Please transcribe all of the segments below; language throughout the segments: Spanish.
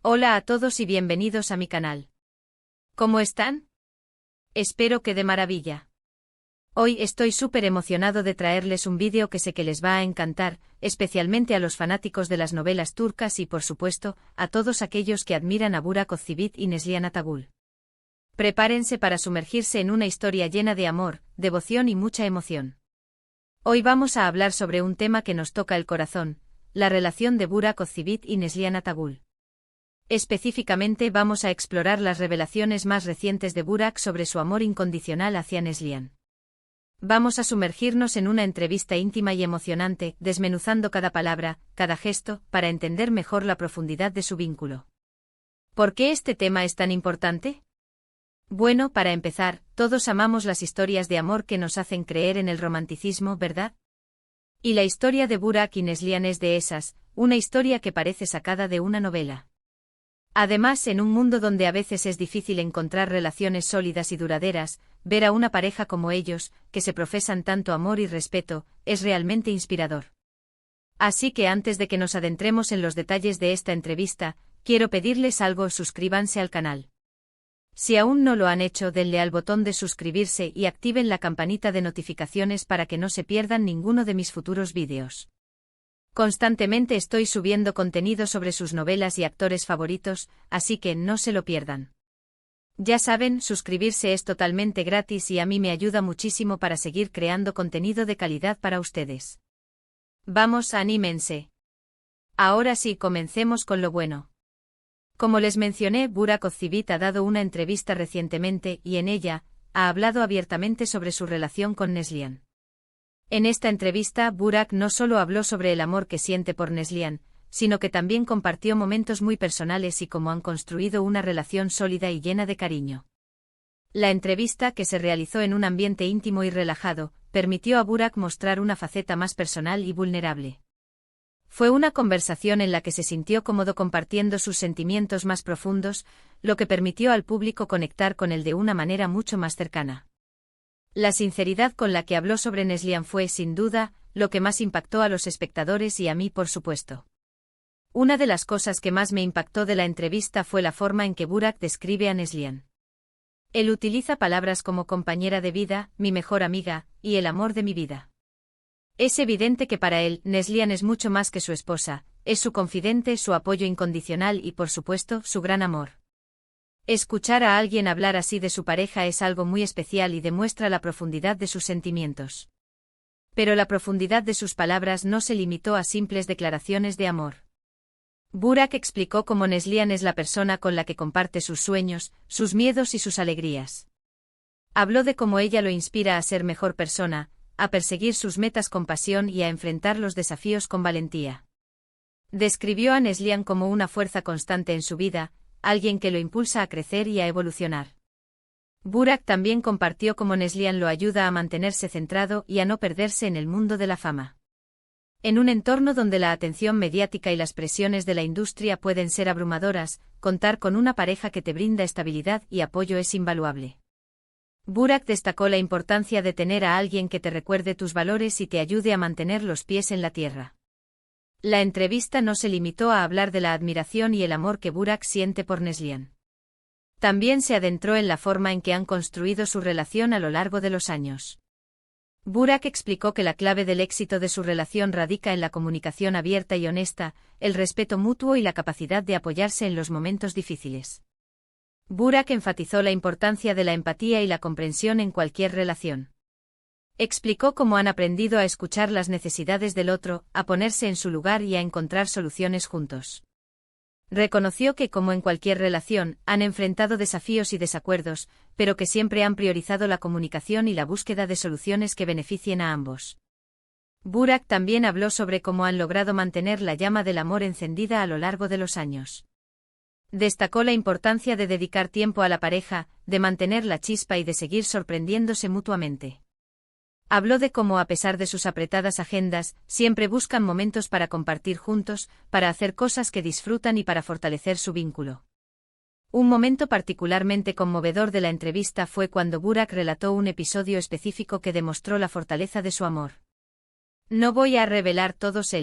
Hola a todos y bienvenidos a mi canal. ¿Cómo están? Espero que de maravilla. Hoy estoy súper emocionado de traerles un vídeo que sé que les va a encantar, especialmente a los fanáticos de las novelas turcas y por supuesto, a todos aquellos que admiran a Burak Özçivit y Neslihan Atagül. Prepárense para sumergirse en una historia llena de amor, devoción y mucha emoción. Hoy vamos a hablar sobre un tema que nos toca el corazón, la relación de Burak Özçivit y Neslihan Atagül. Específicamente vamos a explorar las revelaciones más recientes de Burak sobre su amor incondicional hacia Neslihan. Vamos a sumergirnos en una entrevista íntima y emocionante, desmenuzando cada palabra, cada gesto, para entender mejor la profundidad de su vínculo. ¿Por qué este tema es tan importante? Bueno, para empezar, todos amamos las historias de amor que nos hacen creer en el romanticismo, ¿verdad? Y la historia de Burak y Neslihan es de esas, una historia que parece sacada de una novela. Además, en un mundo donde a veces es difícil encontrar relaciones sólidas y duraderas, ver a una pareja como ellos, que se profesan tanto amor y respeto, es realmente inspirador. Así que antes de que nos adentremos en los detalles de esta entrevista, quiero pedirles algo: suscríbanse al canal. Si aún no lo han hecho, denle al botón de suscribirse y activen la campanita de notificaciones para que no se pierdan ninguno de mis futuros vídeos. Constantemente estoy subiendo contenido sobre sus novelas y actores favoritos, así que no se lo pierdan. Ya saben, suscribirse es totalmente gratis y a mí me ayuda muchísimo para seguir creando contenido de calidad para ustedes. Vamos, anímense. Ahora sí, comencemos con lo bueno. Como les mencioné, Burak Özçivit ha dado una entrevista recientemente y en ella ha hablado abiertamente sobre su relación con Neslihan. En esta entrevista, Burak no solo habló sobre el amor que siente por Neslihan, sino que también compartió momentos muy personales y cómo han construido una relación sólida y llena de cariño. La entrevista, que se realizó en un ambiente íntimo y relajado, permitió a Burak mostrar una faceta más personal y vulnerable. Fue una conversación en la que se sintió cómodo compartiendo sus sentimientos más profundos, lo que permitió al público conectar con él de una manera mucho más cercana. La sinceridad con la que habló sobre Neslihan fue, sin duda, lo que más impactó a los espectadores y a mí, por supuesto. Una de las cosas que más me impactó de la entrevista fue la forma en que Burak describe a Neslihan. Él utiliza palabras como compañera de vida, mi mejor amiga, y el amor de mi vida. Es evidente que para él, Neslihan es mucho más que su esposa, es su confidente, su apoyo incondicional y, por supuesto, su gran amor. Escuchar a alguien hablar así de su pareja es algo muy especial y demuestra la profundidad de sus sentimientos. Pero la profundidad de sus palabras no se limitó a simples declaraciones de amor. Burak explicó cómo Neslihan es la persona con la que comparte sus sueños, sus miedos y sus alegrías. Habló de cómo ella lo inspira a ser mejor persona, a perseguir sus metas con pasión y a enfrentar los desafíos con valentía. Describió a Neslihan como una fuerza constante en su vida, alguien que lo impulsa a crecer y a evolucionar. Burak también compartió cómo Neslihan lo ayuda a mantenerse centrado y a no perderse en el mundo de la fama. En un entorno donde la atención mediática y las presiones de la industria pueden ser abrumadoras, contar con una pareja que te brinda estabilidad y apoyo es invaluable. Burak destacó la importancia de tener a alguien que te recuerde tus valores y te ayude a mantener los pies en la tierra. La entrevista no se limitó a hablar de la admiración y el amor que Burak siente por Neslihan. También se adentró en la forma en que han construido su relación a lo largo de los años. Burak explicó que la clave del éxito de su relación radica en la comunicación abierta y honesta, el respeto mutuo y la capacidad de apoyarse en los momentos difíciles. Burak enfatizó la importancia de la empatía y la comprensión en cualquier relación. Explicó cómo han aprendido a escuchar las necesidades del otro, a ponerse en su lugar y a encontrar soluciones juntos. Reconoció que, como en cualquier relación, han enfrentado desafíos y desacuerdos, pero que siempre han priorizado la comunicación y la búsqueda de soluciones que beneficien a ambos. Burak también habló sobre cómo han logrado mantener la llama del amor encendida a lo largo de los años. Destacó la importancia de dedicar tiempo a la pareja, de mantener la chispa y de seguir sorprendiéndose mutuamente. Habló de cómo, a pesar de sus apretadas agendas, siempre buscan momentos para compartir juntos, para hacer cosas que disfrutan y para fortalecer su vínculo. Un momento particularmente conmovedor de la entrevista fue cuando Burak relató un episodio específico que demostró la fortaleza de su amor. No voy a revelar todos.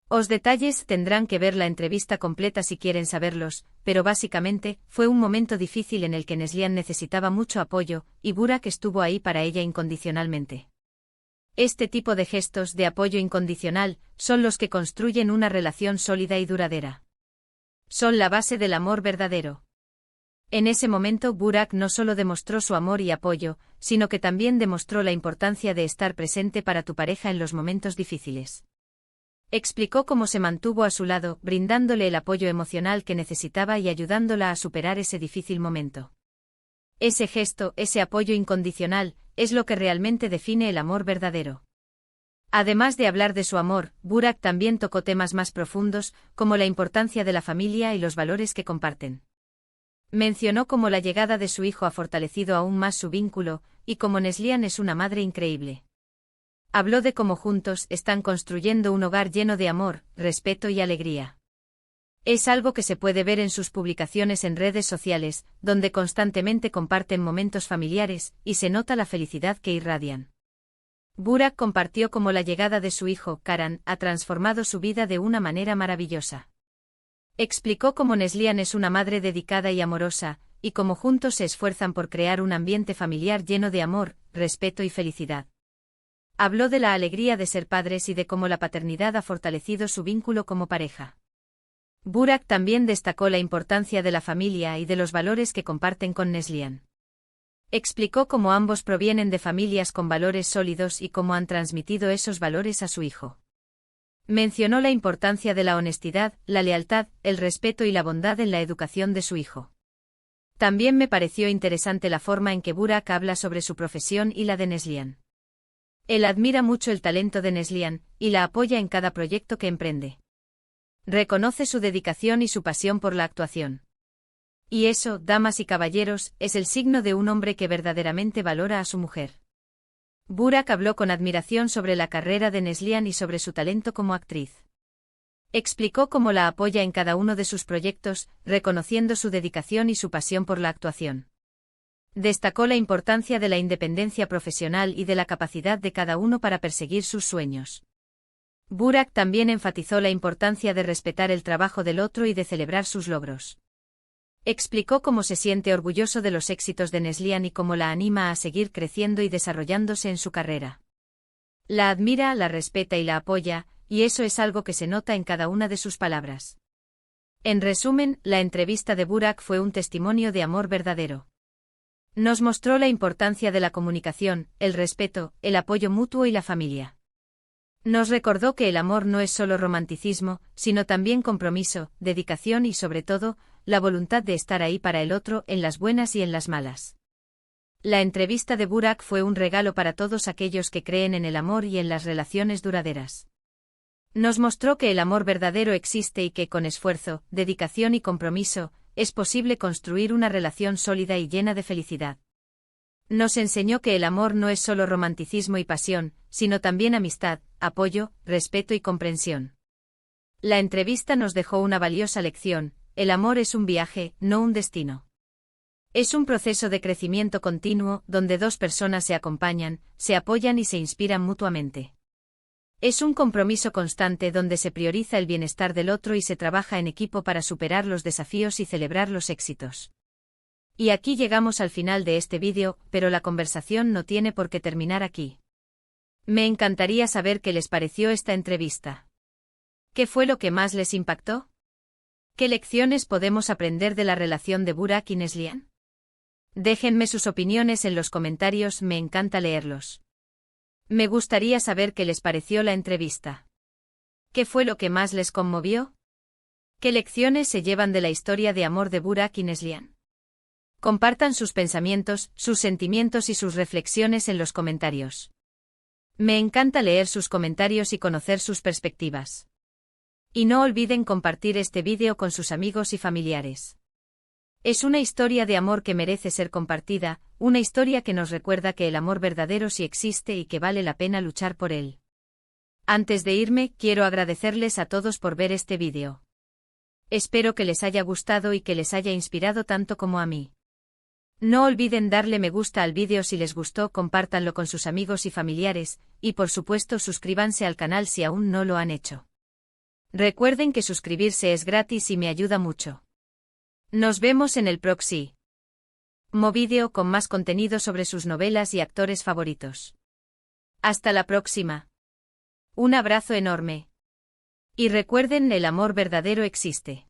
Os detalles tendrán que ver la entrevista completa si quieren saberlos, pero básicamente, fue un momento difícil en el que Neslihan necesitaba mucho apoyo, y Burak estuvo ahí para ella incondicionalmente. Este tipo de gestos de apoyo incondicional son los que construyen una relación sólida y duradera. Son la base del amor verdadero. En ese momento Burak no solo demostró su amor y apoyo, sino que también demostró la importancia de estar presente para tu pareja en los momentos difíciles. Explicó cómo se mantuvo a su lado, brindándole el apoyo emocional que necesitaba y ayudándola a superar ese difícil momento. Ese gesto, ese apoyo incondicional, es lo que realmente define el amor verdadero. Además de hablar de su amor, Burak también tocó temas más profundos, como la importancia de la familia y los valores que comparten. Mencionó cómo la llegada de su hijo ha fortalecido aún más su vínculo, y cómo Neslihan es una madre increíble. Habló de cómo juntos están construyendo un hogar lleno de amor, respeto y alegría. Es algo que se puede ver en sus publicaciones en redes sociales, donde constantemente comparten momentos familiares, y se nota la felicidad que irradian. Burak compartió cómo la llegada de su hijo, Karan, ha transformado su vida de una manera maravillosa. Explicó cómo Neslihan es una madre dedicada y amorosa, y cómo juntos se esfuerzan por crear un ambiente familiar lleno de amor, respeto y felicidad. Habló de la alegría de ser padres y de cómo la paternidad ha fortalecido su vínculo como pareja. Burak también destacó la importancia de la familia y de los valores que comparten con Neslihan. Explicó cómo ambos provienen de familias con valores sólidos y cómo han transmitido esos valores a su hijo. Mencionó la importancia de la honestidad, la lealtad, el respeto y la bondad en la educación de su hijo. También me pareció interesante la forma en que Burak habla sobre su profesión y la de Neslihan. Él admira mucho el talento de Neslihan, y la apoya en cada proyecto que emprende. Reconoce su dedicación y su pasión por la actuación. Y eso, damas y caballeros, es el signo de un hombre que verdaderamente valora a su mujer. Burak habló con admiración sobre la carrera de Neslihan y sobre su talento como actriz. Explicó cómo la apoya en cada uno de sus proyectos, reconociendo su dedicación y su pasión por la actuación. Destacó la importancia de la independencia profesional y de la capacidad de cada uno para perseguir sus sueños. Burak también enfatizó la importancia de respetar el trabajo del otro y de celebrar sus logros. Explicó cómo se siente orgulloso de los éxitos de Neslihan y cómo la anima a seguir creciendo y desarrollándose en su carrera. La admira, la respeta y la apoya, y eso es algo que se nota en cada una de sus palabras. En resumen, la entrevista de Burak fue un testimonio de amor verdadero. Nos mostró la importancia de la comunicación, el respeto, el apoyo mutuo y la familia. Nos recordó que el amor no es solo romanticismo, sino también compromiso, dedicación y sobre todo, la voluntad de estar ahí para el otro en las buenas y en las malas. La entrevista de Burak fue un regalo para todos aquellos que creen en el amor y en las relaciones duraderas. Nos mostró que el amor verdadero existe y que con esfuerzo, dedicación y compromiso, es posible construir una relación sólida y llena de felicidad. Nos enseñó que el amor no es solo romanticismo y pasión, sino también amistad, apoyo, respeto y comprensión. La entrevista nos dejó una valiosa lección: el amor es un viaje, no un destino. Es un proceso de crecimiento continuo, donde dos personas se acompañan, se apoyan y se inspiran mutuamente. Es un compromiso constante donde se prioriza el bienestar del otro y se trabaja en equipo para superar los desafíos y celebrar los éxitos. Y aquí llegamos al final de este vídeo, pero la conversación no tiene por qué terminar aquí. Me encantaría saber qué les pareció esta entrevista. ¿Qué fue lo que más les impactó? ¿Qué lecciones podemos aprender de la relación de Burak y Neslihan? Déjenme sus opiniones en los comentarios, me encanta leerlos. Me gustaría saber qué les pareció la entrevista. ¿Qué fue lo que más les conmovió? ¿Qué lecciones se llevan de la historia de amor de Burak y Neslihan? Compartan sus pensamientos, sus sentimientos y sus reflexiones en los comentarios. Me encanta leer sus comentarios y conocer sus perspectivas. Y no olviden compartir este vídeo con sus amigos y familiares. Es una historia de amor que merece ser compartida, una historia que nos recuerda que el amor verdadero sí existe y que vale la pena luchar por él. Antes de irme, quiero agradecerles a todos por ver este vídeo. Espero que les haya gustado y que les haya inspirado tanto como a mí. No olviden darle me gusta al vídeo si les gustó, compártanlo con sus amigos y familiares, y por supuesto suscríbanse al canal si aún no lo han hecho. Recuerden que suscribirse es gratis y me ayuda mucho. Nos vemos en el próximo vídeo con más contenido sobre sus novelas y actores favoritos. Hasta la próxima. Un abrazo enorme. Y recuerden, el amor verdadero existe.